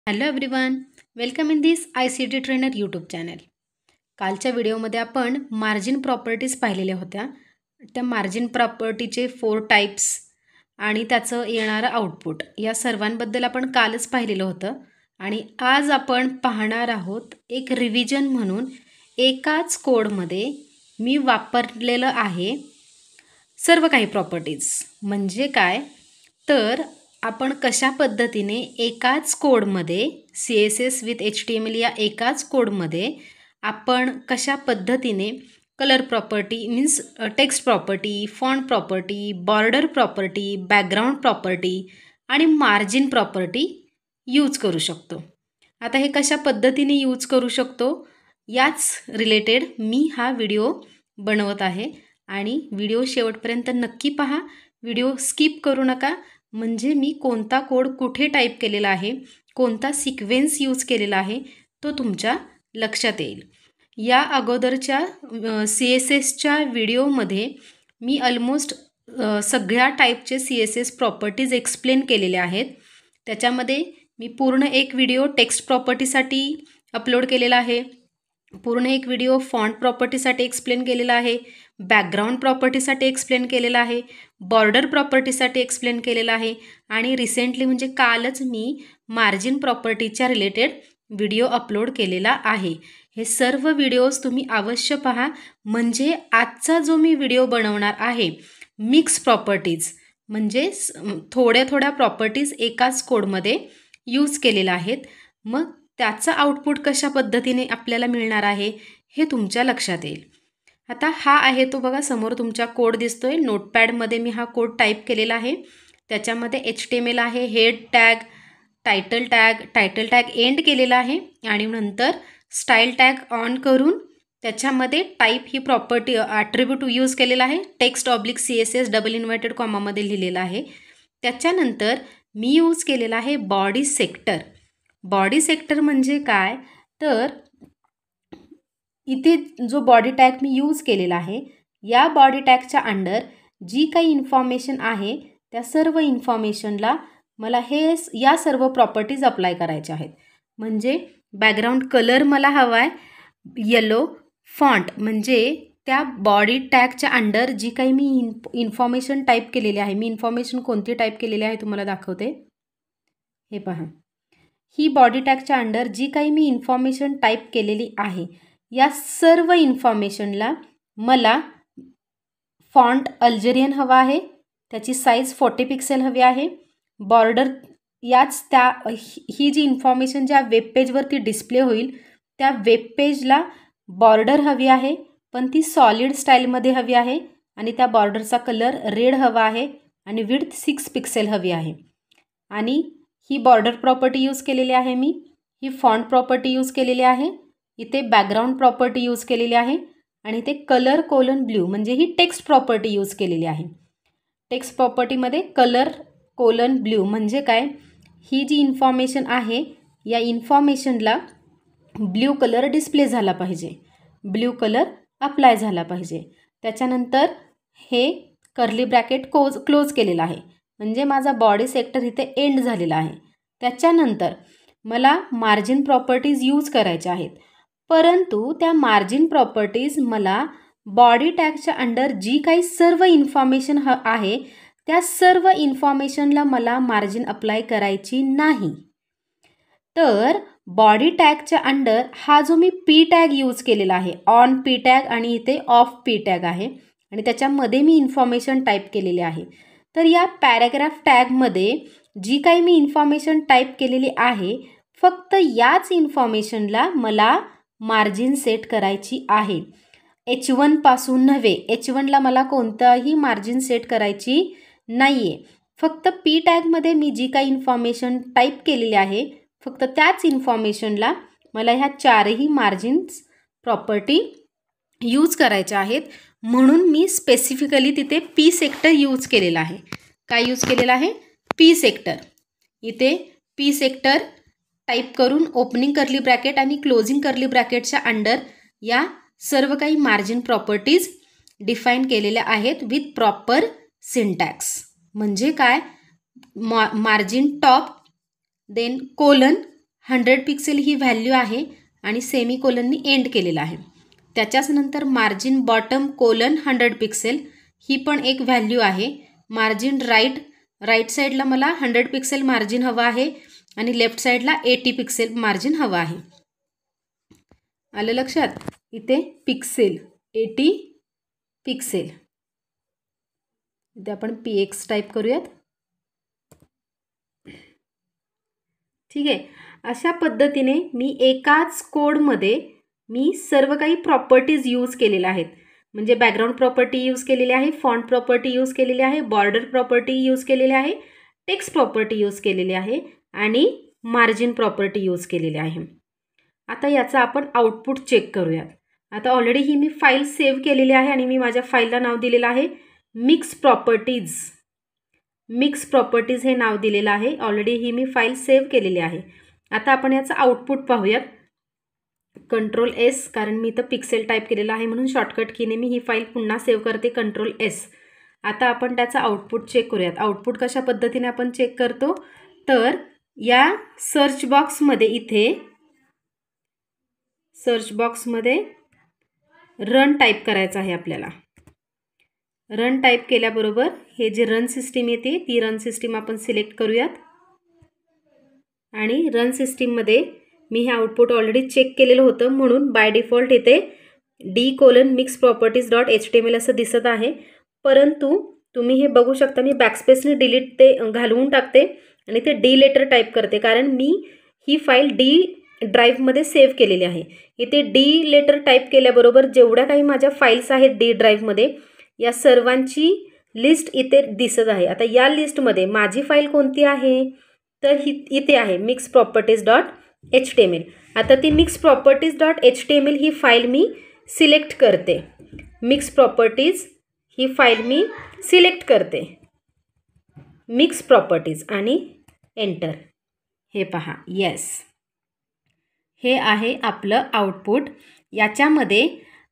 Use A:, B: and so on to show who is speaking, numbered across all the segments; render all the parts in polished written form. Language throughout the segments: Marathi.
A: Hello everyone, welcome in this ICT trainer YouTube channel. कालच्या व्हिडिओमध्ये आपण मार्जिन प्रॉपर्टीज पाहिलेल्या होत्या. त्या मार्जिन प्रॉपर्टीचे 4 टाईप्स आणि त्याचं येणारं आउटपुट या सर्वांबद्दल आपण कालच पाहिलेलं होतं. आणि आज आपण पाहणार आहोत एक रिव्हिजन म्हणून एकाच कोडमध्ये मी वापरलेलं आहे सर्व काही प्रॉपर्टीज. म्हणजे काय तर आपण कशा पद्धतीने एकाच कोडमध्ये CSS विथ HTML या एकाच कोडमध्ये आपण कशा पद्धतीने colour property means text property, font property, border property, background property आणि मार्जिन प्रॉपर्टी यूज करू शकतो. आता हे कशा पद्धतीने यूज करू शकतो याच रिलेटेड मी हा व्हिडिओ बनवत आहे आणि व्हिडिओ शेवटपर्यंत नक्की पहा. व्हिडिओ स्किप करू नका, म्हणजे मी कोणता कोड कुठे टाईप केलेला आहे, कोणता सिक्वेन्स यूज केलेला आहे तो तुमच्या लक्षात येईल. या अगोदरच्या CSSच्या व्हिडिओमध्ये मी ऑलमोस्ट सगळ्या टाईपचे CSS प्रॉपर्टीज एक्सप्लेन केलेल्या आहेत. त्याच्यामध्ये मी पूर्ण एक व्हिडिओ टेक्स्ट प्रॉपर्टीसाठी अपलोड केलेला आहे, पूर्ण एक व्हिडिओ फॉन्ट प्रॉपर्टीसाठी एक्सप्लेन केलेला आहे, बॅकग्राऊंड प्रॉपर्टीसाठी एक्सप्लेन केलेला आहे, बॉर्डर प्रॉपर्टीसाठी एक्सप्लेन केलेला आहे आणि रिसेंटली म्हणजे कालच मी मार्जिन प्रॉपर्टीच्या रिलेटेड व्हिडिओ अपलोड केलेला आहे. हे सर्व व्हिडिओज तुम्ही अवश्य पहा, म्हणजे आजचा जो मी व्हिडिओ बनवणार आहे मिक्स प्रॉपर्टीज म्हणजे थोड्या थोड्या प्रॉपर्टीज एकाच कोडमध्ये यूज केलेल्या आहेत. मग त्याचा आउटपुट कशा पद्धतीने आपल्याला मिळणार आहे हे तुमच्या लक्षात येईल. आता हा आहे तो बघा, समोर तुमच्या कोड दिसतोय. नोटपॅडमध्ये मी हा कोड टाईप केलेला आहे. त्याच्यामध्ये HTML आहे, head tag, title tag end केलेला आहे आणि नंतर स्टाईल टॅग ऑन करून त्याच्यामध्ये टाईप ही प्रॉपर्टी ॲट्रिब्यूट यूज केलेला आहे. टेक्स्ट /CSS डबल इन्व्हर्टेड कॉमामध्ये लिहिलेलं आहे. त्याच्यानंतर मी यूज केलेला आहे बॉडी सेक्टर. बॉडी सेक्टर म्हणजे काय तर इथे जो बॉडी टॅग मी यूज केलेला आहे या बॉडी टॅगच्या अंडर जी काही इन्फॉर्मेशन आहे त्या सर्व इन्फॉर्मेशनला मला या सर्व प्रॉपर्टीज अप्लाय करायच्या आहेत. म्हणजे बॅकग्राऊंड कलर मला हवा आहे येलो, फॉन्ट म्हणजे त्या बॉडी टॅगच्या अंडर जी काही मी इन्फॉर्मेशन टाईप केलेली आहे, मी इन्फॉर्मेशन कोणती टाईप केलेली आहे तुम्हाला दाखवते. हे पहा, ही बॉडी टॅगच्या अंडर जी काही मी इन्फॉर्मेशन टाईप केलेली आहे या सर्व इन्फॉर्मेशनला मला फॉन्ट अल्जेरियन हवा आहे, त्याची साईज 40 पिक्सेल हवी आहे. बॉर्डर याच ही जी इन्फॉर्मेशन ज्या वेबपेजवरती डिस्प्ले होईल त्या वेबपेजला बॉर्डर हवी आहे, पण ती सॉलिड स्टाईलमध्ये हवी आहे आणि त्या बॉर्डरचा कलर रेड हवा आहे आणि विड्थ 6 पिक्सेल हवी आहे. आणि ही बॉर्डर प्रॉपर्टी यूज केलेली आहे मी, ही फॉन्ट प्रॉपर्टी यूज केलेली आहे, इथे बॅकग्राऊंड प्रॉपर्टी यूज केलेली आहे आणि इथे कलर :ब्ल्यू म्हणजे ही टेक्स्ट प्रॉपर्टी यूज केलेली आहे. टेक्स्ट प्रॉपर्टीमध्ये कलर :ब्ल्यू म्हणजे काय, ही जी इन्फॉर्मेशन आहे या इन्फॉर्मेशनला ब्ल्यू कलर डिस्प्ले झाला पाहिजे, ब्ल्यू कलर अप्लाय झाला पाहिजे. त्याच्यानंतर हे कर्ली ब्रॅकेट क्लोज केलेला आहे म्हणजे माझा बॉडी सेक्टर इथे एंड झालेला आहे. त्याच्यानंतर मला मार्जिन प्रॉपर्टीज यूज करायच्या आहेत, परंतु त्या मार्जिन प्रॉपर्टीज मला बॉडी टॅगच्या अंडर जी काही सर्व इन्फॉर्मेशन आहे त्या सर्व इन्फॉर्मेशनला मला मार्जिन अप्लाय करायची नाही. तर बॉडी टॅगच्या अंडर हा जो मी P टॅग यूज केलेला आहे, ऑन P टॅग आणि इथे ऑफ P टॅग आहे आणि त्याच्यामध्ये मी इन्फॉर्मेशन टाईप केलेली आहे. तर या पॅराग्राफ टॅगमध्ये जी काही मी इन्फॉर्मेशन टाईप केलेली आहे फक्त याच इन्फॉर्मेशनला मला मार्जिन सेट करायची आहे. H1 पासून नव्हे, H1ला मला कोणताही मार्जिन सेट करायची नाही आहे. फक्त P टॅगमध्ये मी जी काही इन्फॉर्मेशन टाईप केलेली आहे फक्त त्याच इन्फॉर्मेशनला मला ह्या चारही मार्जिन्स प्रॉपर्टी यूज करायच्या आहेत. म्हणून मी स्पेसिफिकली तिथे P सेक्टर यूज केलेला आहे. काय यूज केलेला आहे, P सेक्टर. इथे P सेक्टर टाईप करून ओपनिंग कर्ली ब्रॅकेट आणि क्लोजिंग कर्ली ब्रॅकेटच्या अंडर या सर्व काही मार्जिन प्रॉपर्टीज डिफाईन केलेल्या आहेत विथ प्रॉपर सिंटॅक्स. म्हणजे काय, margin top then colon 100 pixel ही व्हॅल्यू आहे आणि सेमीकोलननी एंड केलेला आहे. त्याच्याच नंतर मार्जिन बॉटम कोलन 100 पिक्सेल ही पण एक व्हॅल्यू आहे. मार्जिन राईट साईडला मला 100 पिक्सेल मार्जिन हवं आहे आणि लेफ्ट साईडला 80 पिक्सेल मार्जिन हवं आहे. आलं लक्षात? इथे पिक्सेल 80 पिक्सेल, इथे आपण PX टाईप करूयात. ठीक आहे. अशा पद्धतीने मी एकाच कोडमध्ये मी सर्व काही प्रॉपर्टीज यूज केलेल्या आहेत. म्हणजे बॅकग्राऊंड प्रॉपर्टी यूज केलेली आहे, फॉन्ट प्रॉपर्टी यूज केलेली आहे, बॉर्डर प्रॉपर्टी यूज केलेली आहे, टेक्स्ट प्रॉपर्टी यूज केलेली आहे आणि मार्जिन प्रॉपर्टी यूज केलेली आहे. आता याचा आपण आउटपुट चेक करूयात. आता ऑलरेडी ही मी फाईल सेव्ह केलेली आहे आणि मी माझ्या फाईलला नाव दिलेलं आहे मिक्स प्रॉपर्टीज हे नाव दिलेलं आहे. ऑलरेडी ही मी फाईल सेव्ह केलेली आहे. आता आपण याचं आउटपुट पाहूयात. Ctrl+S, कारण मी इथं पिक्सेल टाईप केलेलं आहे म्हणून शॉर्टकट कीने मी ही फाईल पुन्हा सेव्ह करते Ctrl+S. आता आपण त्याचं आउटपुट चेक करूयात. आउटपुट कशा पद्धतीने आपण चेक करतो तर या सर्च बॉक्समध्ये रन टाईप करायचं आहे आपल्याला. रन टाईप केल्याबरोबर हे जे रन सिस्टीम येते ती रन सिस्टीम आपण सिलेक्ट करूयात आणि रन सिस्टीममध्ये मी हे आउटपुट ऑलरेडी चेक केलेलं होतं म्हणून बाय डिफॉल्ट इथे d:\mixproperties.html असं दिसत आहे. परंतु तुम्ही हे बघू शकता मी बॅकस्पेसने डिलीट ते घालवून टाकते आणि ते डी लेटर टाईप करते कारण मी ही फाईल डी ड्राईव्हमध्ये सेव्ह केलेली आहे. इथे डी लेटर टाईप केल्याबरोबर जेवढ्या काही माझ्या फाईल्स आहेत डी ड्राईव्हमध्ये या सर्वांची लिस्ट इथे दिसत आहे. आता या लिस्टमध्ये माझी फाईल कोणती आहे तर इथे आहे mixproperties.html. आता ती mixproperties.html ही फाईल मी सिलेक्ट करते. मिक्स प्रॉपर्टीज ही फाईल मी सिलेक्ट करते. मिक्स प्रॉपर्टीज आणि एंटर. हे पहा, येस, हे आहे आपलं आउटपुट. याच्यामध्ये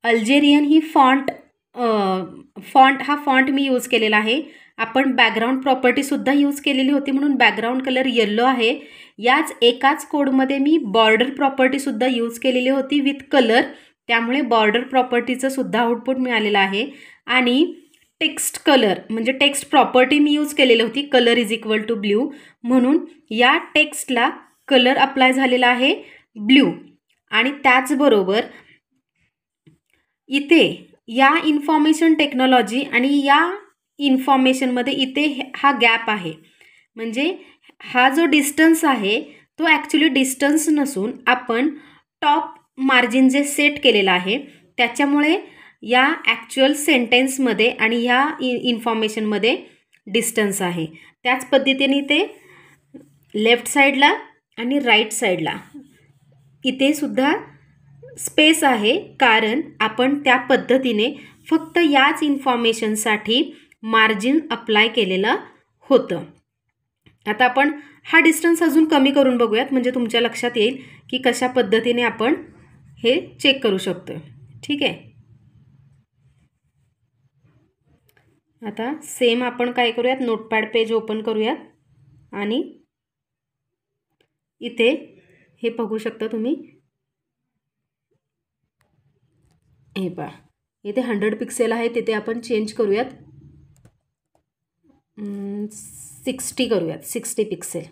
A: अल्जेरियन ही फॉन्ट मी यूज केलेला आहे. आपण बॅकग्राऊंड प्रॉपर्टीसुद्धा यूज केलेली होती म्हणून बॅकग्राऊंड कलर येल्लो आहे. याच एकाच कोडमध्ये मी बॉर्डर प्रॉपर्टीसुद्धा यूज केलेली होती विथ कलर, त्यामुळे बॉर्डर प्रॉपर्टीचं सुद्धा आउटपुट मिळालेलं आहे. आणि टेक्स्ट कलर म्हणजे टेक्स्ट प्रॉपर्टी मी यूज केलेली होती कलर = ब्ल्यू, म्हणून या टेक्स्टला कलर अप्लाय झालेला आहे ब्ल्यू. आणि त्याचबरोबर इथे या इन्फॉर्मेशन टेक्नॉलॉजी आणि या इन्फॉर्मेशनमध्ये इथे हा गॅप आहे. म्हणजे हा जो डिस्टन्स आहे तो ॲक्च्युली डिस्टन्स नसून आपण टॉप मार्जिन जे सेट केलेलं आहे त्याच्यामुळे या ॲक्च्युअल सेंटेन्समध्ये आणि ह्या इन्फॉर्मेशनमध्ये डिस्टन्स आहे. त्याच पद्धतीने ते लेफ्ट साईडला आणि राईट साईडला इथे सुद्धा स्पेस आहे कारण आपण त्या पद्धतीने फक्त याच इन्फॉर्मेशनसाठी मार्जिन अप्लाय केलेलं होतं. आता आपण हा डिस्टन्स अजून कमी करून बघूयात म्हणजे तुमच्या लक्षात येईल की कशा पद्धतीने आपण हे चेक करू शकतो. ठीक आहे. आता सेम आपण काय करूयात, नोटपॅड पेज ओपन करूयात आणि इथे हे बघू शकता तुम्ही, हे पहा इथे 100 पिक्सेल आहे तिथे आपण चेंज करूयात 60 करूयात, 60 पिक्सेल.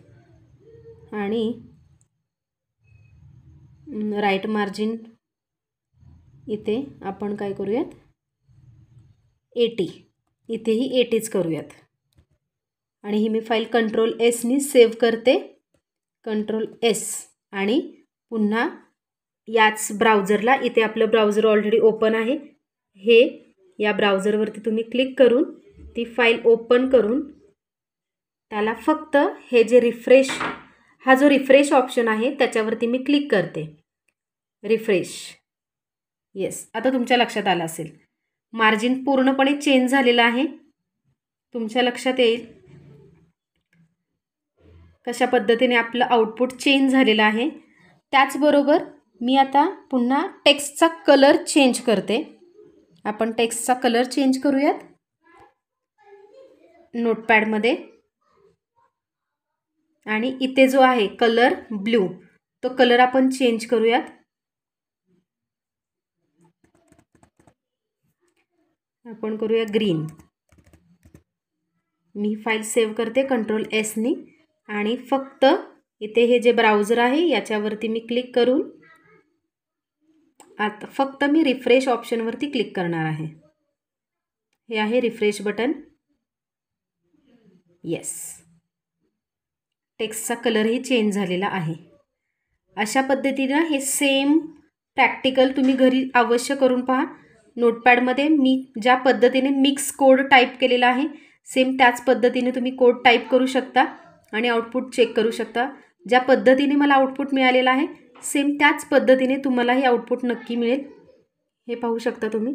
A: आणि राईट मार्जिन इथे आपण काय करूयात 80, इथेही 80च करूयात. आणि ही मी फाईल Ctrl+Sनी सेव्ह करते. Ctrl+S आणि पुन्हा याच ब्राउझरला, इथे आपलं ब्राउझर ऑलरेडी ओपन आहे, हे या ब्राउझरवरती तुम्ही क्लिक करून ती फाईल ओपन करून त्याला फक्त हे जे रिफ्रेश, हा जो रिफ्रेश ऑप्शन आहे त्याच्यावरती मी क्लिक करते. Refresh, yes. आता तुमच्या लक्षात आलं असेल मार्जिन पूर्णपणे चेंज झालेलं आहे. तुमच्या लक्षात येईल कशा पद्धतीने आपलं आउटपुट चेंज झालेलं आहे. त्याचबरोबर मी आता पुन्हा टेक्स्टचा कलर चेंज करते. आपण टेक्स्टचा कलर चेंज करूयात नोटपॅडमध्ये. आणि इथे जो आहे कलर ब्ल्यू तो कलर आपण चेंज करूयात. आपण करूया ग्रीन. मी फाईल सेव्ह करते कंट्रोल S नी आणि फक्त इथे हे जे ब्राउझर आहे याच्यावरती मी क्लिक करून आता फक्त मी रिफ्रेश ऑप्शनवरती क्लिक करणार आहे. हे आहे रिफ्रेश बटन. येस, टेक्स्टचा कलरही चेंज झालेला आहे. अशा पद्धतीने हे सेम प्रॅक्टिकल तुम्ही घरी अवश्य करून पहा. नोटपॅडमध्ये मी ज्या पद्धतीने मिक्स कोड टाईप केलेला आहे सेम त्याच पद्धतीने तुम्ही कोड टाईप करू शकता आणि आउटपुट चेक करू शकता. ज्या पद्धतीने मला आउटपुट मिळालेला आहे सेम त्याच पद्धतीने तुम्हालाही आउटपुट नक्की मिळेल. हे पाहू शकता तुम्ही.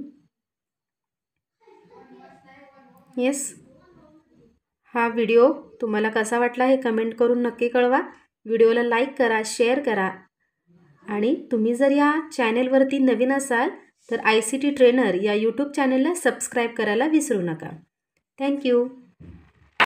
A: येस, हा व्हिडिओ तुम्हाला कसा वाटला हे कमेंट करून नक्की कळवा. व्हिडिओला लाईक करा, शेअर करा आणि तुम्ही जर या चॅनेलवरती नवीन असाल तर ICT ट्रेनर या यूट्यूब चॅनलला सबस्क्राईब करायला विसरू नका. थँक्यू.